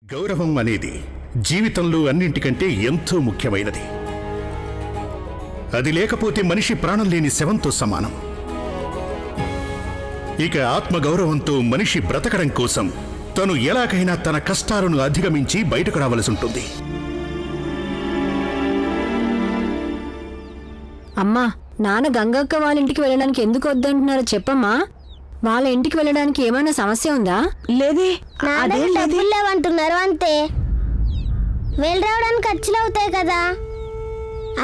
గౌరవం అనేది జీవితంలో అన్నింటికంటే ఎంతో ముఖ్యమైనది. అది లేకపోతే మనిషి ప్రాణం లేని శవంతో సమానం. ఇక ఆత్మగౌరవంతో మనిషి బ్రతకడం కోసం తను ఎలాగైనా తన కష్టాలను అధిగమించి బయటకు రావలసి ఉంటుంది. అమ్మా, నాన్న గంగక్క వాళ్ళ ఇంటికి వెళ్ళడానికి ఎందుకు వద్దంటున్నారో చెప్పమ్మా. వాళ్ళ ఇంటికి వెళ్ళడానికి ఏమైనా సమస్య ఉందా? లేదే, డబ్బులు లేవంటున్నారు అంతే. వెళ్ళి రావడానికి ఖర్చులు అవుతాయి కదా,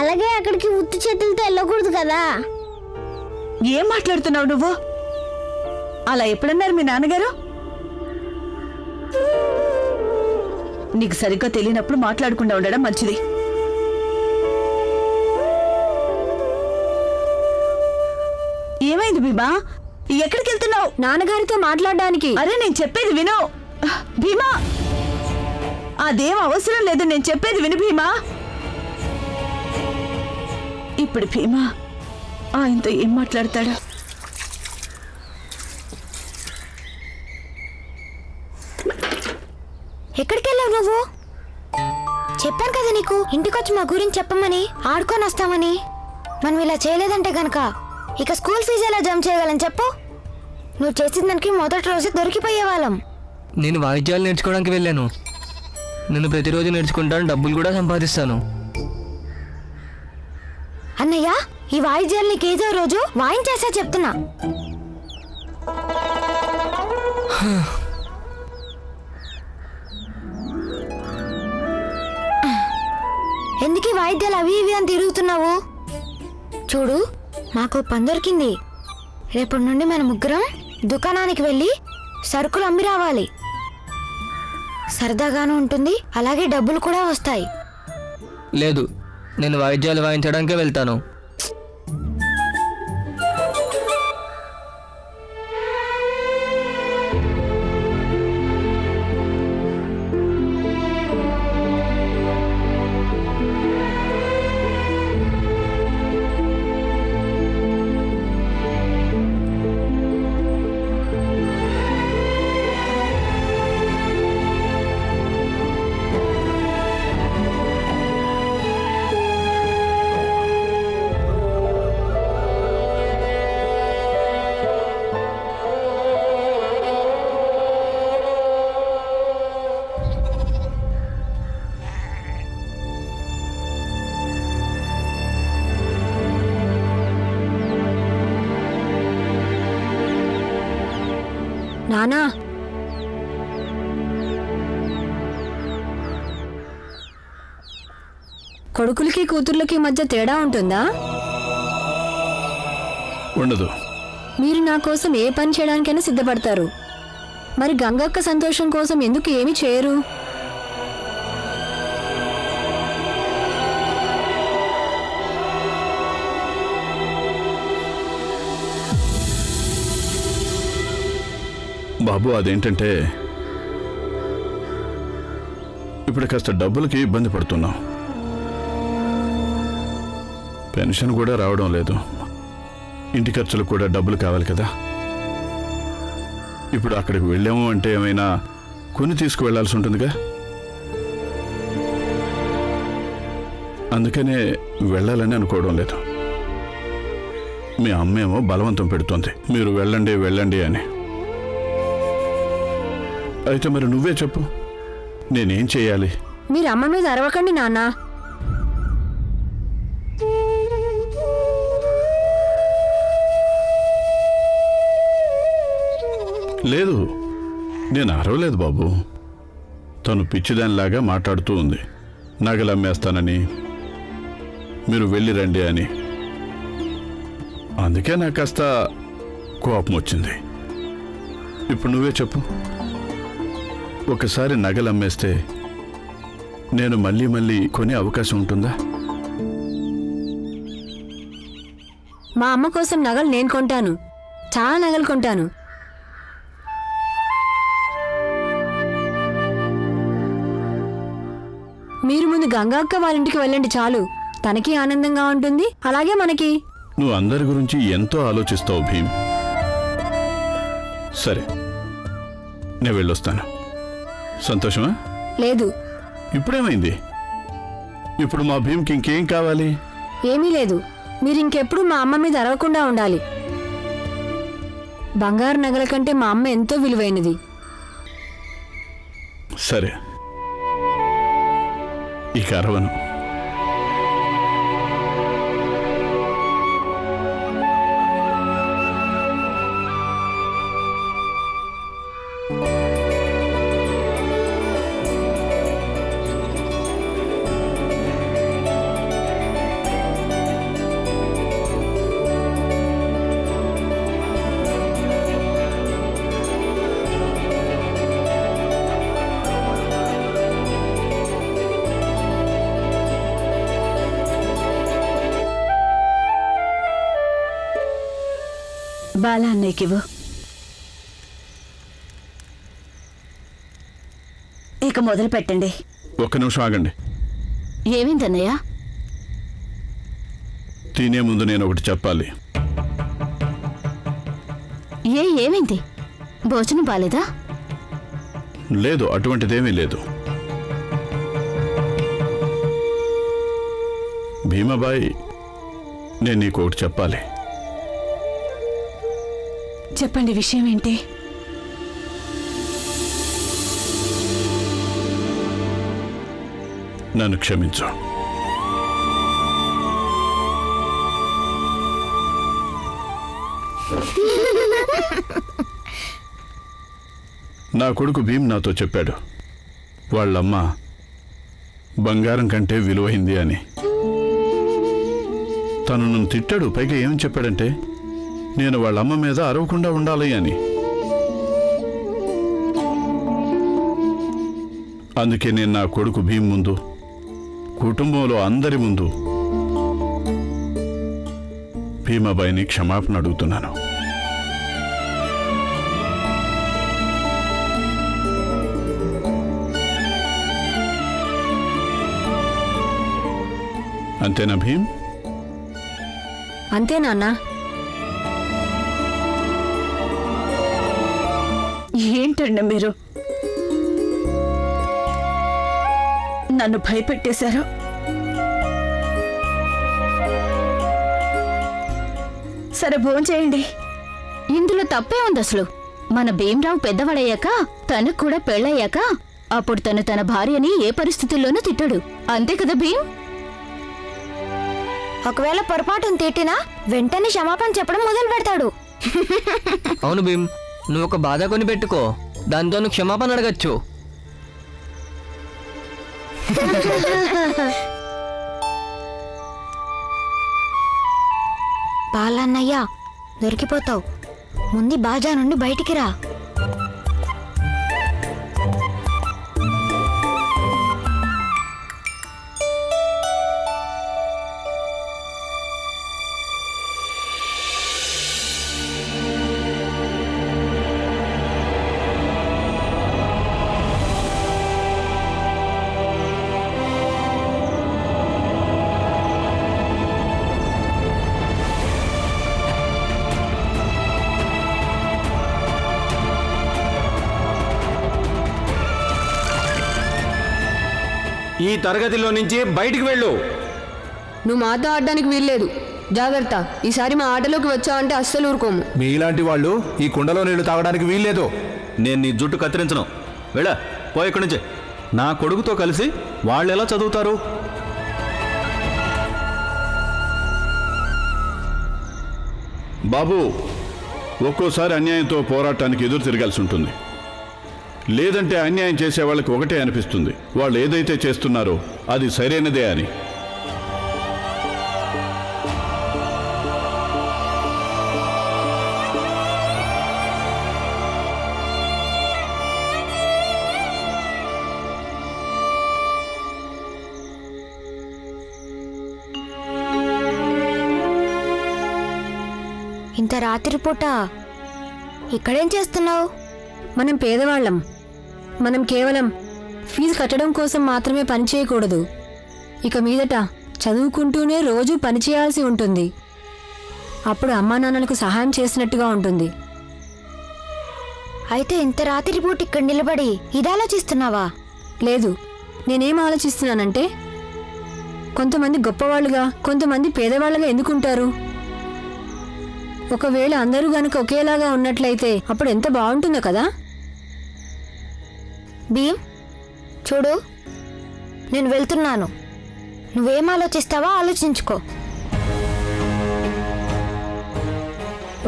అలాగే అక్కడికి ఉత్తి చేతులతో వెళ్ళకూడదు కదా. ఏం మాట్లాడుతున్నావు నువ్వు? అలా ఎప్పుడన్నారు మీ నాన్నగారు? నీకు సరిగ్గా తెలియనప్పుడు మాట్లాడకుండా ఉండడం మంచిది. ఏమైంది భీమా? ఎక్కడికి వెళ్తున్నావు? నాన్నగారితో మాట్లాడడానికి. అరే నేను చెప్పేది విను భీమా. అదేం అవసరం లేదు, నేను చెప్పేది విను భీమా. ఇప్పుడు భీమా ఆయనతో ఏం మాట్లాడతాడా? ఎక్కడికి వెళ్ళావు నువ్వు? చెప్పాను కదా నీకు, ఇంటికొచ్చి మా గురించి చెప్పమని, ఆడుకొని వస్తామని. మనం ఇలా చేయలేదంటే గనక ఇక స్కూల్ ఫీజు ఎలా జమ చేయగలని చెప్పు. నువ్వు చేసిన దానికి మొదటి రోజు దొరికిపోయేవాళ్ళం. నేను వాయిద్యాలు నేర్చుకోవడానికి వెళ్ళాను. నేను ప్రతిరోజు నేర్చుకుంటాను, డబ్బులు కూడా సంపాదిస్తాను. అన్నయ్య, ఈ వాయిద్యాలు నీకేదో రోజు వాయించేసా చెప్తున్నా. ఎందుకు ఈ వాయిద్యాలు అవి ఇవి అని తిరుగుతున్నావు? చూడు, మాకు పని దొరికింది. రేపటి నుండి మన ముగ్గురం దుకాణానికి వెళ్ళి సరుకులు అమ్మి రావాలి. సరదాగాను ఉంటుంది, అలాగే డబ్బులు కూడా వస్తాయి. లేదు, నేను వాయిద్యాలు వాయించడానికే వెళ్తాను. నానా, కొడుకులకి కూతుర్లకి మధ్య తేడా ఉంటుందా? ఉండదు. మీరు నా కోసం ఏ పని చేయడానికైనా సిద్ధపడతారు. మరి గంగక్క సంతోషం కోసం ఎందుకు ఏమీ చేయరు? బాబు, అదేంటంటే ఇప్పుడు కాస్త డబ్బులకి ఇబ్బంది పడుతున్నాం. పెన్షన్ కూడా రావడం లేదు. ఇంటి ఖర్చులు కూడా డబ్బులు కావాలి కదా. ఇప్పుడు అక్కడికి వెళ్ళాము అంటే ఏమైనా కొని తీసుకువెళ్లాల్సి ఉంటుందిగా. అందుకనే వెళ్ళాలని అనుకోవడం లేదు. మీ అమ్మేమో బలవంతం పెడుతోంది, మీరు వెళ్ళండి వెళ్ళండి అని. అయితే మరి నువ్వే చెప్పు, నేనేం చేయాలి? మీరు అమ్మ మీద అరవకండి నాన్న. లేదు, నేను అరవలేదు బాబు. తను పిచ్చిదానిలాగా మాట్లాడుతూ ఉంది. నగలు అమ్మేస్తానని, మీరు వెళ్ళి రండి అని. అందుకే నాకు కాస్త కోపం వచ్చింది. ఇప్పుడు నువ్వే చెప్పు, ఒకసారి నగలు అమ్మేస్తే నేను మళ్ళీ మళ్ళీ కొనే అవకాశం ఉంటుందా? మా అమ్మ కోసం నగలు నేను కొంటాను, చాలా నగలు కొంటాను. మీరు ముందు గంగక్క వాళ్ళ ఇంటికి వెళ్ళండి చాలు. తనకి ఆనందంగా ఉంటుంది, అలాగే మనకి. నువ్వు అందరి గురించి ఎంతో ఆలోచిస్తావు భీమ్. సరే, నేను వెళ్ళొస్తాను. సంతోషమా? లేదు. ఇప్పుడేమైంది? ఇప్పుడు మా భీమ్కి ఇంకేం కావాలి? ఏమీ లేదు. మీరు ఇంకెప్పుడు మా అమ్మ మీద అరవకుండా ఉండాలి. బంగారు నగల కంటే మా అమ్మ ఎంతో విలువైనది. సరే, ఇక అరవను. బాలా అన్నయ్యకివ్వు. ఇక మొదలు పెట్టండి. ఒక్క నిమిషం ఆగండి. ఏమైందన్నయ్య? తినే ముందు నేను ఒకటి చెప్పాలి. ఏమైంది? భోజనం బాలేదా? లేదు, అటువంటిదేమీ లేదు. భీమాబాయి, నేను నీకు ఒకటి చెప్పాలి. చెప్పండి, విషయం ఏంటి? నన్ను క్షమించు. నా కొడుకు భీమ్ నాతో చెప్పాడు, వాళ్ళమ్మ బంగారం కంటే విలువైంది అని. తను నన్ను తిట్టాడు. పైగా ఏమని చెప్పాడంటే, నేను వాళ్ళమ్మ మీద అరవకుండా ఉండాలి అని. అందుకే నేను నా కొడుకు భీమ్ ముందు, కుటుంబంలో అందరి ముందు భీమాబాయిని క్షమాపణ అడుగుతున్నాను. అంతేనా భీమ్? అంతే నాన్న. ఏంటండి మీరు? నన్ను భయపెట్టేశారు. సరే, భోంచేయండి. ఇందులో తప్పే ఉంది అసలు. మన భీమరావు పెద్దవాడయ్యాక, తనకు కూడా పెళ్ళయ్యాక, అప్పుడు తను తన భార్యని ఏ పరిస్థితుల్లోనూ తిట్టాడు. అంతే కదా భీమ్? ఒకవేళ పొరపాటును తిట్టినా వెంటనే క్షమాపణ చెప్పడం మొదలు పెడతాడు. అవును భీమ్, నువ్వు ఒక బాధ కొని పెట్టుకో, దాంతో నువ్వు క్షమాపణ అడగచ్చు. బాలన్నయ్య, దొరికిపోతావు. ముందు బాజా నుండి బయటికి రా. ఈ తరగతిలో నుంచి బయటికి వెళ్ళు. నువ్వు మాతో ఆడడానికి వీల్లేదు. జాగ్రత్త, ఈసారి మా ఆటలోకి వచ్చావంటే అస్సలు ఊరుకోము. మీలాంటి వాళ్ళు ఈ కుండలో నీళ్లు తాగడానికి వీల్లేదు. నేను నీ జుట్టు కత్తిరించను. వెళ్ళా, పో ఇక్కడి నుంచి. నా కొడుకుతో కలిసి వాళ్ళు ఎలా చదువుతారు? బాబు, ఒక్కోసారి అన్యాయంతో పోరాటానికి ఎదురు తిరగాల్సి ఉంటుంది. లేదంటే అన్యాయం చేసే వాళ్ళకి ఒకటే అనిపిస్తుంది, వాళ్ళు ఏదైతే చేస్తున్నారో అది సరైనదే అని. ఇంత రాత్రిపూట ఇక్కడేం చేస్తున్నావు? మనం పేదవాళ్ళం. మనం కేవలం ఫీజు కట్టడం కోసం మాత్రమే పనిచేయకూడదు. ఇక మీదట చదువుకుంటూనే రోజు పనిచేయాల్సి ఉంటుంది. అప్పుడు అమ్మా నాన్నలకు సహాయం చేసినట్టుగా ఉంటుంది. అయితే ఇంత రాత్రిపూట ఇక్కడ నిలబడి ఇదాలోచిస్తున్నావా? లేదు, నేనేం ఆలోచిస్తున్నానంటే కొంతమంది గొప్పవాళ్ళుగా కొంతమంది పేదవాళ్ళుగా ఎందుకుంటారు? ఒకవేళ అందరూ గనుక ఒకేలాగా ఉన్నట్లయితే అప్పుడు ఎంత బాగుంటుందో కదా. భీమ్ చూడు, నేను వెళ్తున్నాను. నువ్వేం ఆలోచిస్తావో ఆలోచించుకో.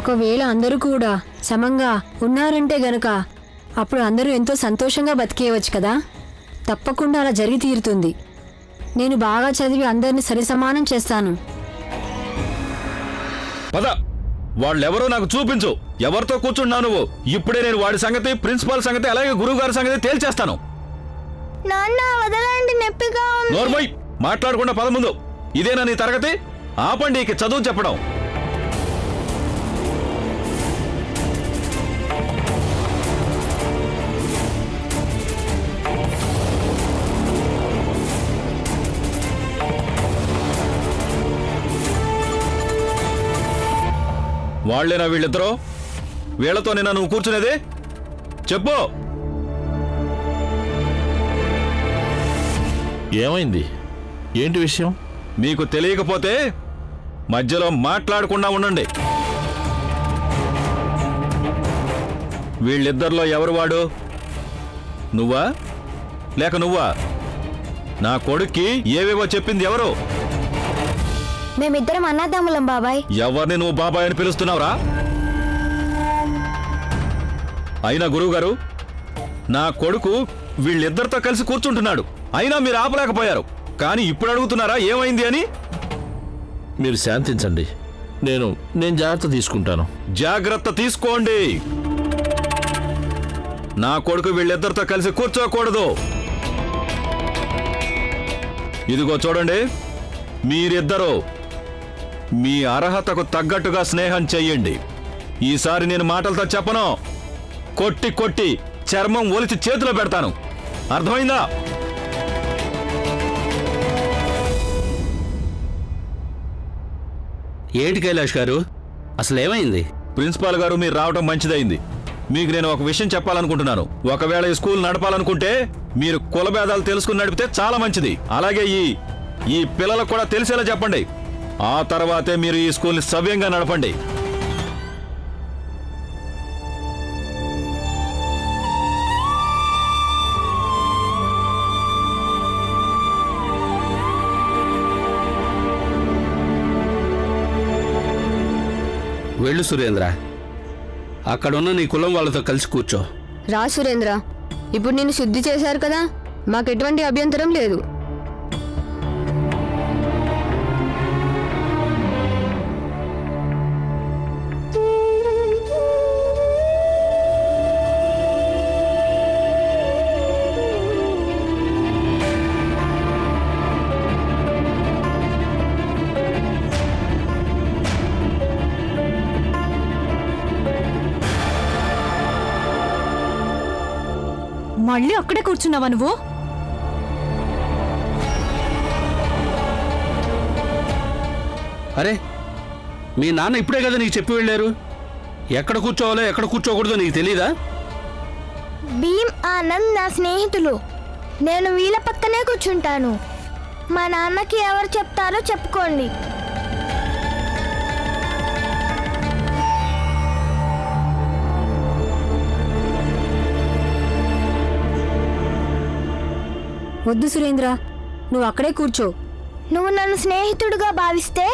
ఒకవేళ అందరూ కూడా సమంగా ఉన్నారంటే గనుక అప్పుడు అందరూ ఎంతో సంతోషంగా బతికేయవచ్చు కదా. తప్పకుండా అలా జరిగి తీరుతుంది. నేను బాగా చదివి అందరినీ సరిసమానం చేస్తాను. పద, వాళ్ళెవరో నాకు చూపించు. ఎవరితో కూర్చున్నావు నువ్వు? ఇప్పుడే నేను వాడి సంగతి, ప్రిన్సిపాల్ సంగతి, అలాగే గురువు గారి సంగతి తేల్చేస్తాను. నాన్న వదలండి, నొప్పిగా ఉంది. నోర్మై, మాట్లాడకుండా పద ముందు. ఇదేనా నీ తరగతి? ఆపండి ఇక చదువు చెప్పడం. వాళ్లేనా వీళ్ళిద్దరూ? వీళ్లతో నిన్న నువ్వు కూర్చునేది? చెప్పు. ఏమైంది? ఏంటి విషయం? మీకు తెలియకపోతే మధ్యలో మాట్లాడకుండా ఉండండి. వీళ్ళిద్దరిలో ఎవరు వాడు? నువ్వా లేక నువ్వా? నా కొడుక్కి ఏవేవో చెప్పింది ఎవరు? మేమిద్దరం అన్నదమ్ములం బాబాయ్. ఎవరిని నువ్వు బాబాయ్ అని పిలుస్తున్నావురా? అయినా గురువుగారు, నా కొడుకు వీళ్ళిద్దరితో కలిసి కూర్చుంటున్నాడు. అయినా మీరు ఆపలేకపోయారు. కానీ ఇప్పుడు అడుగుతున్నారా ఏమైంది అని? మీరు శాంతించండి. నేను జాగ్రత్త తీసుకుంటాను. జాగ్రత్త తీసుకోండి. నా కొడుకు వీళ్ళిద్దరితో కలిసి కూర్చోకూడదు. ఇదిగో చూడండి, మీరిద్దరూ మీ అర్హతకు తగ్గట్టుగా స్నేహం చెయ్యండి. ఈసారి నేను మాటలతో చెప్పను, కొట్టి కొట్టి చర్మం ఒలిచి చేతిలో పెడతాను. అర్థమైందా? ఏంటి కైలాష్ గారు, అసలు ఏమైంది? ప్రిన్సిపాల్ గారు, మీరు రావడం మంచిదైంది. మీకు నేను ఒక విషయం చెప్పాలనుకుంటున్నాను. ఒకవేళ ఈ స్కూల్ నడపాలనుకుంటే మీరు కులభేదాలు తెలుసుకుని నడిపితే చాలా మంచిది. అలాగే ఈ పిల్లలకు కూడా తెలిసేలా చెప్పండి. ఆ తర్వాతే మీరు ఈ స్కూల్ని సవ్యంగా నడపండి. వెళ్ళు సురేంద్ర, అక్కడున్న నీ కులం వాళ్ళతో కలిసి కూర్చో. రా సురేంద్ర, ఇప్పుడు నేను శుద్ధి చేశారు కదా, మాకు ఎటువంటి అభ్యంతరం లేదు. మళ్ళీ అక్కడే కూర్చున్నావా నువ్వు? అరే, మీ నాన్న ఇప్పుడే కదా నీకు చెప్పి వెళ్ళారు. ఎక్కడ కూర్చోవాలో ఎక్కడ కూర్చోకూడదో నీకు తెలీదా? భీమ్, ఆనంద్ నా స్నేహితులు. నేను వీళ్ళ పక్కనే కూర్చుంటాను. మా నాన్నకి ఎవరు చెప్తారో చెప్పుకోండి. వద్దు సురేంద్ర, నువ్వు అక్కడే కూర్చో. నువ్వు నన్ను స్నేహితుడిగా భావిస్తే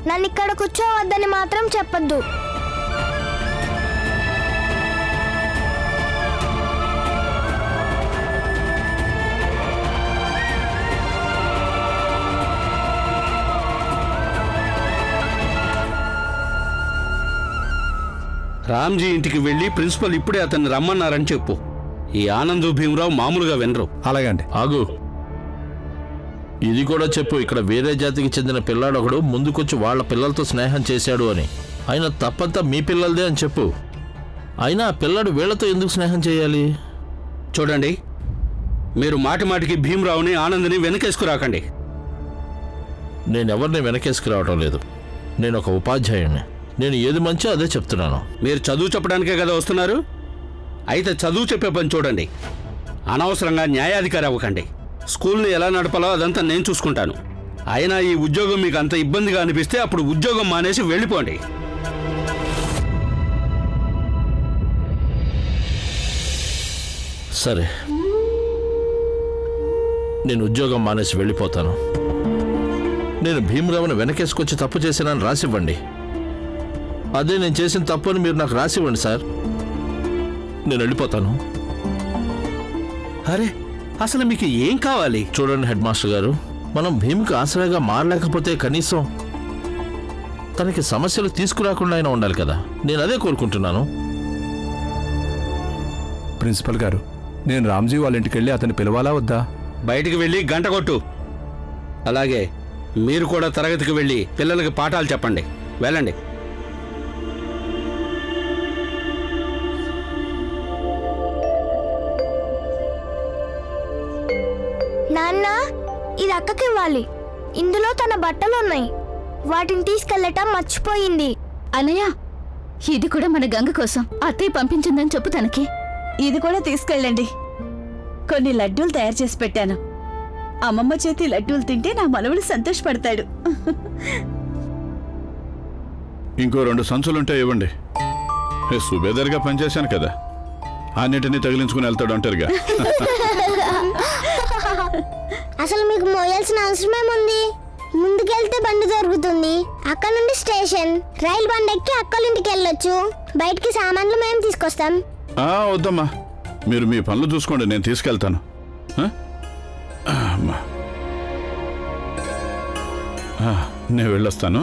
నన్ను ఇక్కడ కూర్చోవద్దని మాత్రం చెప్పొద్దు. రామ్జీ ఇంటికి వెళ్ళి ప్రిన్సిపల్ ఇప్పుడే అతన్ని రమ్మన్నారని చెప్పు. ఈ ఆనంద్ భీమరావు మామూలుగా వినరు. అలాగండి. ఆగు, ఇది కూడా చెప్పు. ఇక్కడ వేరే జాతికి చెందిన పిల్లాడు ఒకడు ముందుకొచ్చి వాళ్ళ పిల్లలతో స్నేహం చేశాడు అని. అయినా తప్పంతా మీ పిల్లలదే అని చెప్పు. అయినా ఆ పిల్లాడు వీళ్లతో ఎందుకు స్నేహం చేయాలి? చూడండి, మీరు మాటి మాటికి భీమరావుని ఆనంద్ని వెనకేసుకురాకండి. నేనెవరిని వెనకేసుకురావటం లేదు. నేను ఒక ఉపాధ్యాయుడిని. నేను ఏది మంచో అదే చెప్తున్నాను. మీరు చదువు చెప్పడానికే కదా వస్తున్నారు. అయితే చదువు చెప్పే పని చూడండి. అనవసరంగా న్యాయాధికారి అవ్వకండి. స్కూల్ని ఎలా నడపాలో అదంతా నేను చూసుకుంటాను. అయినా ఈ ఉద్యోగం మీకు అంత ఇబ్బందిగా అనిపిస్తే అప్పుడు ఉద్యోగం మానేసి వెళ్ళిపోండి. సరే, నేను ఉద్యోగం మానేసి వెళ్ళిపోతాను. నేను భీమరావుని వెనకేసుకొచ్చి తప్పు చేశానని రాసివ్వండి. అదే నేను చేసిన తప్పు అని మీరు నాకు రాసివ్వండి సార్. నేను వెళ్ళిపోతాను. అరే, అసలు మీకు ఏం కావాలి? చూడండి హెడ్ మాస్టర్ గారు, మనం భీమ్కి ఆశ్రయగా మారలేకపోతే కనీసం తనకి సమస్యలు తీసుకురాకుండా అయినా ఉండాలి కదా. నేను అదే కోరుకుంటున్నాను. ప్రిన్సిపల్ గారు, నేను రామ్జీ వాళ్ళ ఇంటికి వెళ్ళి అతన్ని పిలవాలా వద్దా? బయటికి వెళ్ళి గంట కొట్టు. అలాగే మీరు కూడా తరగతికి వెళ్ళి పిల్లలకి పాఠాలు చెప్పండి. వెళ్ళండి. నాన్న, ఇది అక్కకి ఇవ్వాలి. ఇందులో తన బట్టలు ఉన్నాయి. వాటిని తీసుకెళ్ళటం మర్చిపోయింది. అన్నయ్య, ఇది కూడా మన గంగ కోసం అత్తయ్య పంపించిందని చెప్పు తనకి. ఇది కూడా తీసుకెళ్ళండి. కొన్ని లడ్డూలు తయారు చేసి పెట్టాను. అమ్మమ్మ చేతి లడ్డూలు తింటే నా మనవడు సంతోషపడతాడు. ఇంకో 2 సంచులుంటే ఇవ్వండి. సుబేదర్గా పనిచేశాను కదా, అన్నిటినీ తగిలించుకుని వెళ్తాడు అంటారుగా. అసలు మీకు మోయాల్సిన అవసరమేముంది? ముందుకెళ్తే బండి దొరుకుతుంది. అక్కడ నుండి స్టేషన్, రైలు బండి ఎక్కి అక్కలింటికి వెళ్ళొచ్చు. బయటికి సామాన్లు మేము తీసుకొస్తాం. వద్దమ్మా, మీరు మీ పనులు చూసుకోండి, నేను తీసుకెళ్తాను. అమ్మా, నేను వెళ్ళొస్తాను.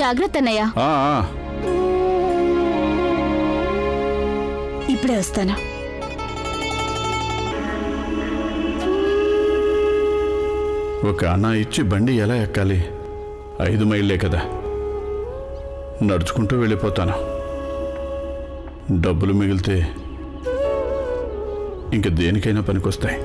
జాగ్రత్త అన్నయ్య. ఇప్పుడే వస్తాను. ఒక అన్నా ఇచ్చి బండి ఎలా ఎక్కాలి? 5 మైళ్ళే కదా, నడుచుకుంటూ వెళ్ళిపోతాను. డబ్బులు మిగిలితే ఇంక దేనికైనా పనికొస్తాయి.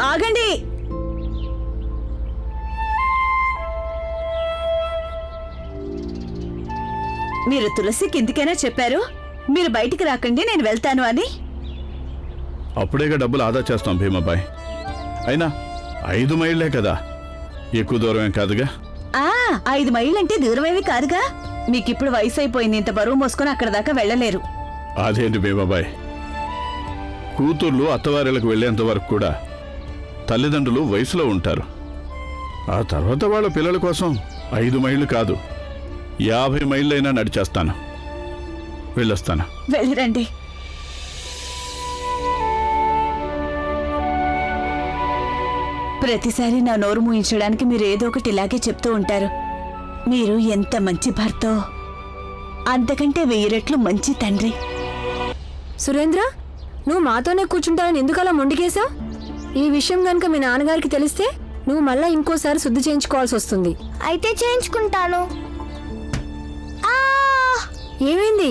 ఆగండి. మీరు తులసికి ఎందుకైనా చెప్పారు మీరు బయటికి రాకండి, నేను వెళ్తాను అని? అప్పుడేగా డబ్బులు ఆదా చేస్తాం భీమాబాయ్. అయినా 5 మైళ్ళే కదా, ఎక్కువ దూరమేం కాదుగా. 5 మైళ్ళంటే దూరమేవి కాదుగా. మీకిప్పుడు వయసు అయిపోయింది, ఇంత బరువు మోసుకొని అక్కడ దాకా వెళ్ళలేరు. అదేంటి భీమాబాయ్, కూతుర్లు అత్తవారిలకు వెళ్ళేంత వరకు కూడా తల్లిదండ్రులు వయసులో ఉంటారు. ఆ తర్వాత వాళ్ళ పిల్లల కోసం 5 మైళ్ళు కాదు, 50 మైళ్ళైనా నడిచేస్తాను. వెళ్ళొస్తాను. వెళ్ళిరండి. ప్రతిసారి నా నోరు మూయించడానికి మీరు ఏదో ఒకటి ఇలాగే చెప్తూ ఉంటారు. మీరు ఎంత మంచి భర్తో, అంతకంటే 1000 రెట్లు మంచి తండ్రి. సురేంద్ర, నువ్వు మాతోనే కూర్చుంటానని ఎందుకు అలా మొండికేశావు? ఈ విషయం గనుక మీ నాన్నగారికి తెలిస్తే నువ్వు మళ్ళా ఇంకోసారి శుద్ధి చేయించుకోవాల్సి వస్తుంది. అయితే చేయించుకుంటాను. ఏమైంది?